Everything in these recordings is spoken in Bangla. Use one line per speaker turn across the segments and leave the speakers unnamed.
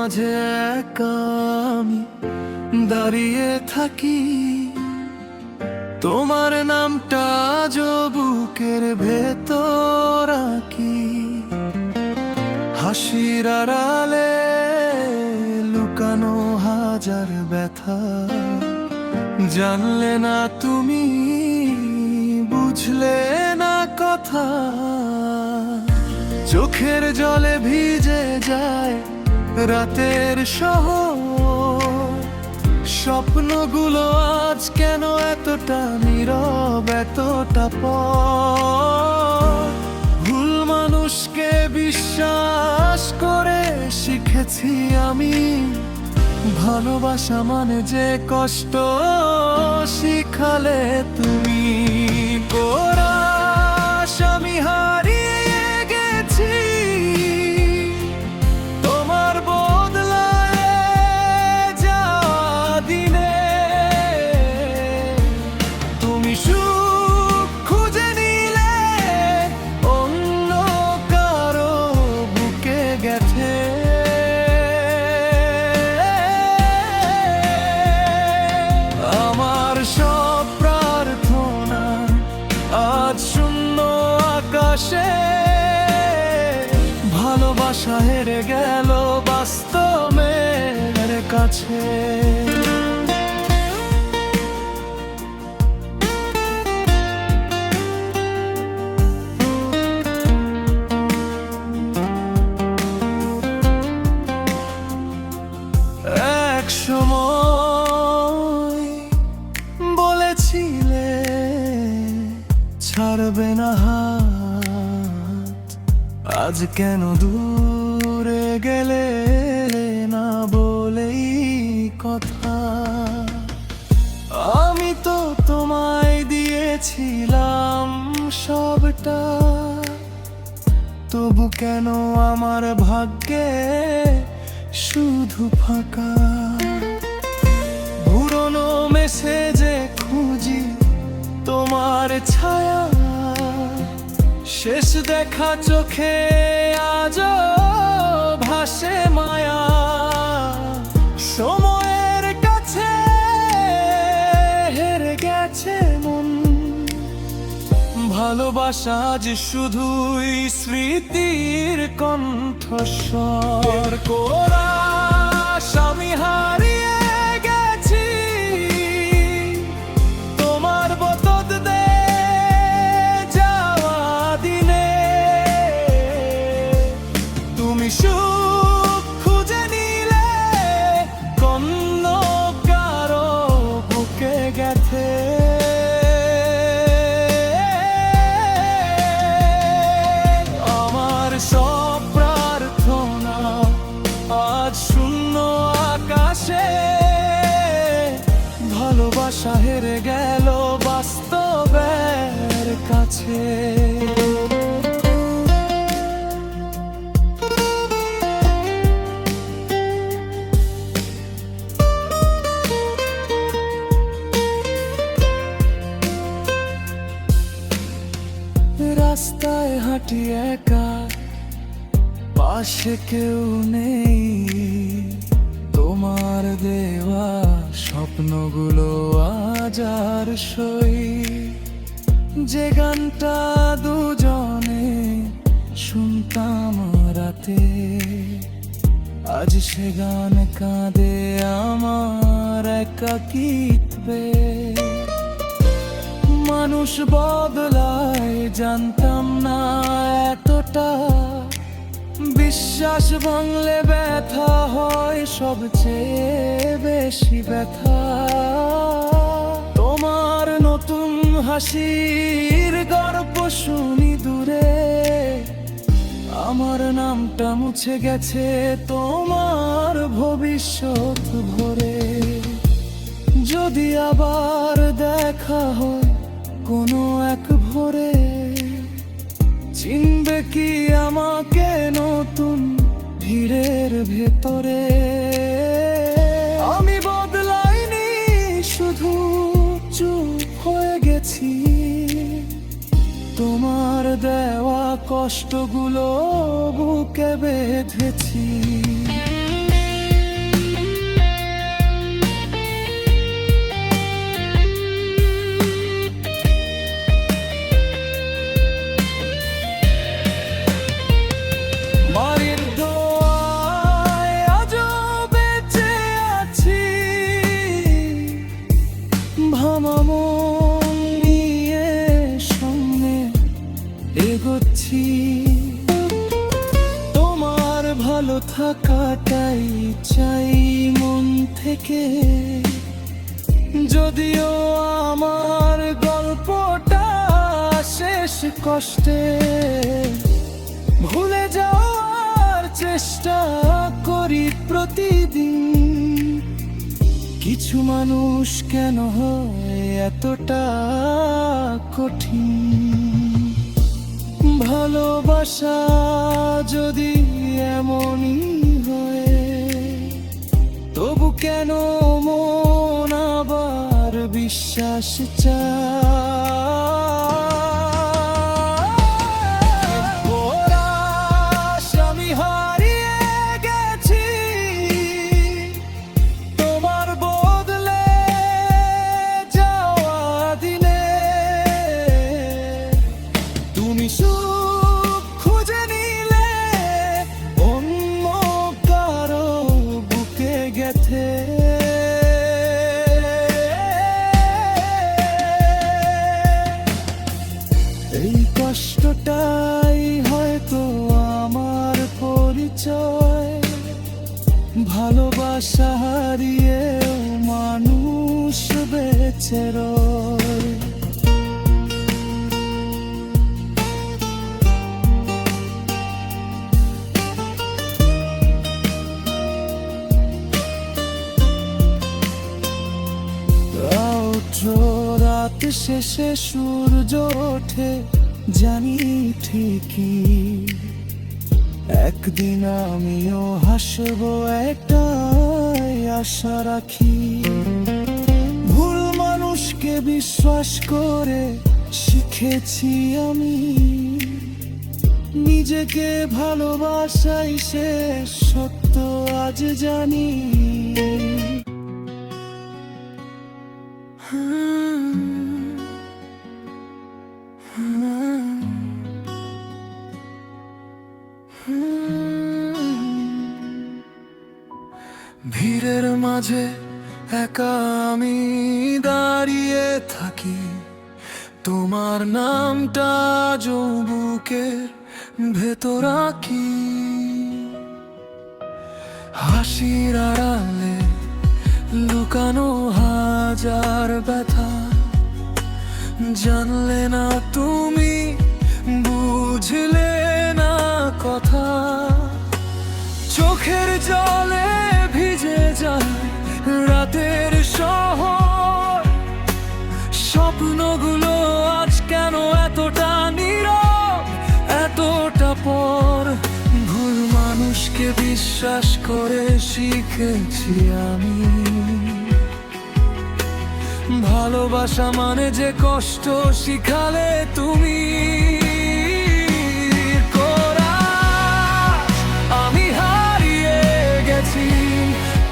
মাঝে একা আমি দাঁড়িয়ে থাকি, তোমার নামটা আজ বুকের ভেতর আঁকি। হাসির আড়ালে লুকানো হাজার ব্যথা, জানলে না তুমি, বুঝলে না কথা। চোখের জলে ভিজে যায় রাতের শহর, স্বপ্নগুলো আজ কেন এতটা নীরব, এতটা পর। ভুল মানুষকে বিশ্বাস করে শিখেছি আমি, ভালোবাসা মানে যে কষ্ট শিখালে তুমি। কোরাস আমি হারিয়ে গেছি তোমার বদলায় যাওয়া দিনে। তুমি সুখ খুঁজে নিলে অন্য কারো বুকে গেছে। আমার সব প্রার্থনা আজ শূন্য আকাশে, ভালোবাসা হেরে গেল বাস্তবের কাছে। এক সময় বলেছিলে ছাড়বে না হাত, আজ কেন দূরে গেলে না বলেই কথা। আমি তো তোমায় দিয়েছিলাম সবটা, তবু কেন আমার ভাগ্যে শুধু ফাঁকা। পুরনো মেসেজে খুঁজি তোমার ছায়া, শেষ দেখা চোখে আজও ভাসে মায়া। সময়ের কাছে হেরে গেছে মন, ভালোবাসা আজ শুধুই স্মৃতির কণ্ঠস্বর। কোরাস আমি হারিয়ে গেছি তোমার বদলে যাওয়া দিনে। তুমি সুখ খুঁজে নিলে অন্য কারো বুকে গেছে। আমার সব প্রার্থনা আজ শূন্য আকাশে, ভালোবাসা হেরে গেল বাস্তবের কাছে। রাস্তায় হাঁটি একা, পাশে কেউ নেই, তোমার দেওয়া স্বপ্নগুলো আজ আর সই। যে গানটা দুজনে শুনতাম রাতে, আজ সে গান কাঁদে আমার একাকিত্বে। মানুষ বদলায় জানতাম না এতটা, বিশ্বাস ভাঙলে ব্যথা হয় সবচেয়ে বেশি ব্যথা। তোমার নতুন হাসির গল্প শুনি দূরে, আমার নামটা মুছে গেছে তোমার ভবিষ্যৎ ভরে। যদি আবার দেখা হয় কোনো এক ভোরে, চিনবে কি আমাকে নতুন ভিড়ের ভেতরে। আমি বদলাইনি, শুধু চুপ হয়ে গেছি, তোমার দেওয়া কষ্টগুলো বুকে বেঁধেছি। থেকে। যদিও আমার গল্পটা শেষ কষ্টে, ভুলে যাওয়ার চেষ্টা করি প্রতিদিন। কিছু মানুষ কেন হয় এতটা কঠিন? ভালোবাসা যদি এমনই হয়, তবু কেন মন আবার বিশ্বাস চায়? পরাশ আমি হারিয়ে গেছি তোমার বদলে যাওয়া দিনে। তুমি সুখ খুঁজে নিলে অন্য কারো বুকে গেথে। এই কষ্টটাই হয়তো আমার পরিচয়। ভালোবাসা হারিয়েও মানুষ বেঁচে রয়। রাত শেষে সূর্য ওঠে জানি ঠিকই, একদিন আমিও হাসবো একটাই আশা রাখি। ভুল মানুষকে বিশ্বাস করে শিখেছি আমি, নিজেকে ভালোবাসাই শেষ সত্য আজ জানি। ভিড়ের মাঝে একা আমি দাঁড়িয়ে থাকি, তোমার নামটা বুকের ভেতর আঁকি। হাসির আড়ালে লুকানো হাজার ব্যথা, জানলে না তুমি, বুঝলে না কথা। চোখের জলে ভিজে যায় রাতের শহর, স্বপ্নগুলো আজ কেন এতটা নীরব, এতটা পর। ভুল মানুষকে বিশ্বাস করে শিখেছি আমি, ভালোবাসা মানে যে কষ্ট শিখালে তুমি। আমি হারিয়ে গেছি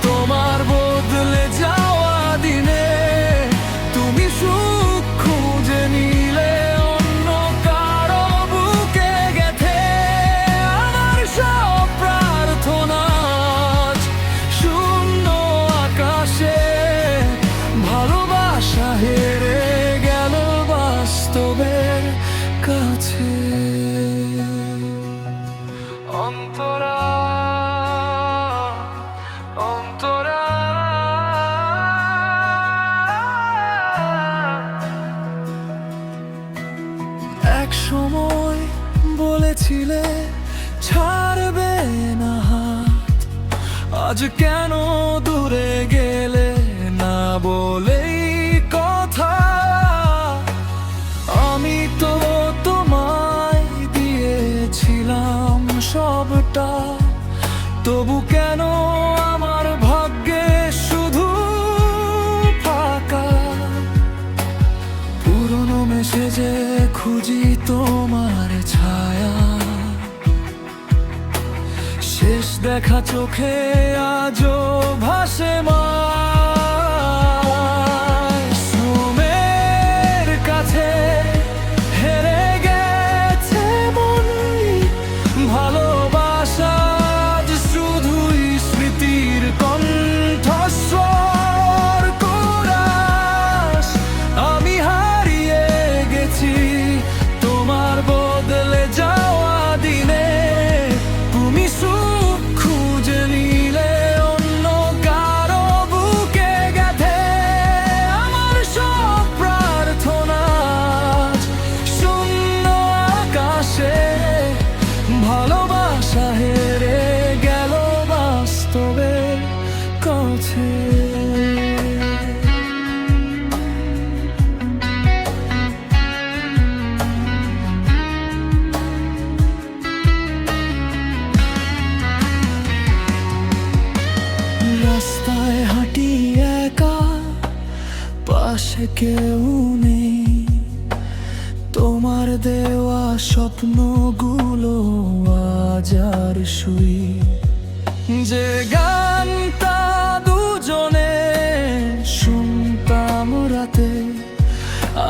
তোমার বদলে যাওয়া দিনে। তুমি সুখ খুঁজে নিলে অন্য কারো বুকে গেথে। আমার সব প্রার্থনা শূন্য আকাশে, ভালোবাসা হেরে গেল বাস্তবের কাছে। অন্তরা অন্তরা এক সময় বলেছিলে ছাড়বে না হাত, আজ কেন দূরে গেলে না বলেই কথা। আমি তো তোমায় দিয়েছিলাম সবটা, তবু কেন আমার ভাগ্যে শুধু ফাঁকা। পুরনো মেসেজে খুঁজি তোমার ছায়া, শেষ দেখা চোখে আজও ভাসে মা। শ্রমের কাছে হেরে গেছে মন, ভালোবাসা আজ শুধুই স্মৃতির কণ্ঠস্বর। কোরাস আমি হারিয়ে গেছি তোমার বদলে যাওয়া দিনে। তুমি সুখ খুঁজে নিলে অন্য কারো মোছে। রাস্তায় হাঁটি একা, পাশে কেউ নেই, তোমার দেওয়া স্বপ্নগুলো আজ আর শুই। যে গানটা দুজনে শুনতাম রাতে,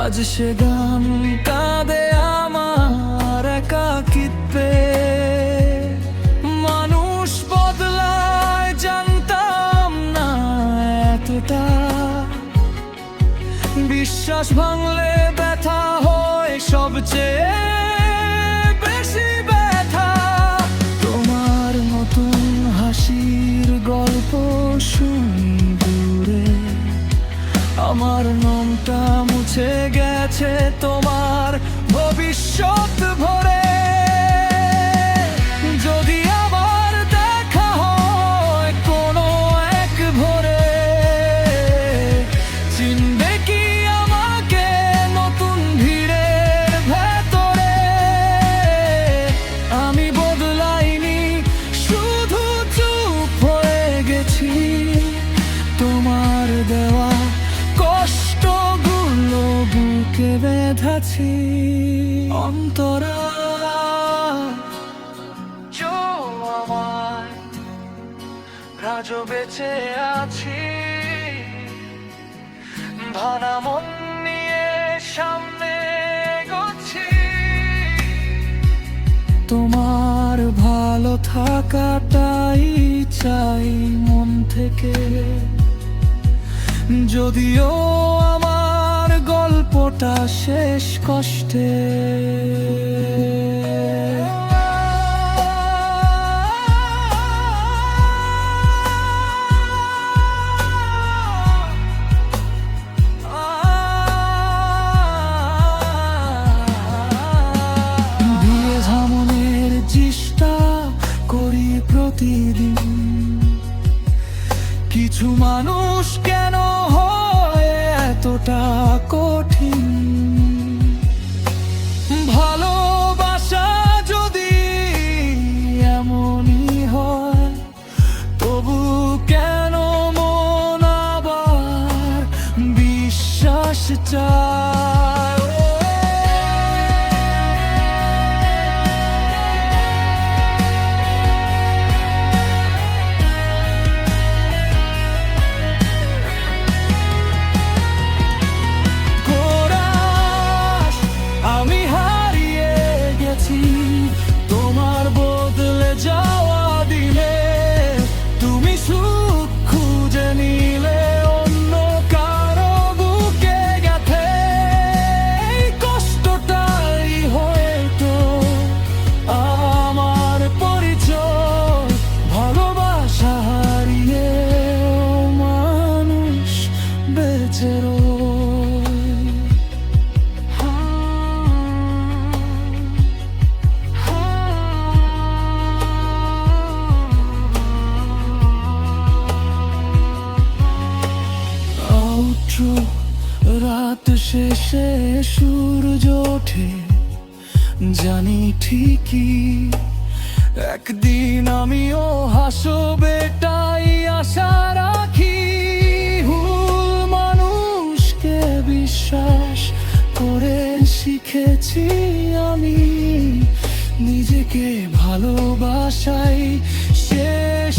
আজ সে গান কাঁদে আমার একাকিত্বে। মানুষ বদলায় জানতাম না এতটা, বিশ্বাস ভাঙলে ব্যথা হয় সবচেয়ে বেশি ব্যথা। তোমার নতুন হাসির গল্প শুনি দূরে, আমার নামটা মুছে গেছে তোমার ভবিষ্যৎ ভরে। যদি আবার দেখা হয় কোনো এক ভোরে, চিনবে কি আমাকে নতুন ভিড়ের ভেতরে? আমি বদলাইনি, শুধু চুপ হয়ে গেছি, তোমার দেওয়া কষ্টগুলো বুকে বেঁধেছি। অন্তরা আমায় রাজও বেঁচে আছি, ভানা মন নিয়ে সামনে এগোচ্ছি। তোমার ভালো থাকাটাই চাই মন থেকে, যদিও আমার গল্পটা শেষ কষ্টে। বিয়ে ঝামনের চেষ্টা করি প্রতিদিন, কিছু মানুষ কেন হয় এতটা কঠিন? ভালোবাসা যদি এমনই হয়, তবু কেন মন আবার বিশ্বাস চায়? আমি হারিয়ে গেছি তোমার বদলে যাওয়া দিনে, তুমি সুখ খুঁজে নিলে অন্য কারো বুকে গেথে। এই কষ্টটাই হয়তো আমার পরিচয়, ভালোবাসা হারিয়ে মানুষ বেঁচে রয়। রাত শেষে সূর্য ওঠে, জানি ঠিকই একদিন আমিও হাসবো, এটাই আশা রাখি। ভুল মানুষকে বিশ্বাস করে শিখেছি আমি, নিজেকে ভালোবাসাই শেষ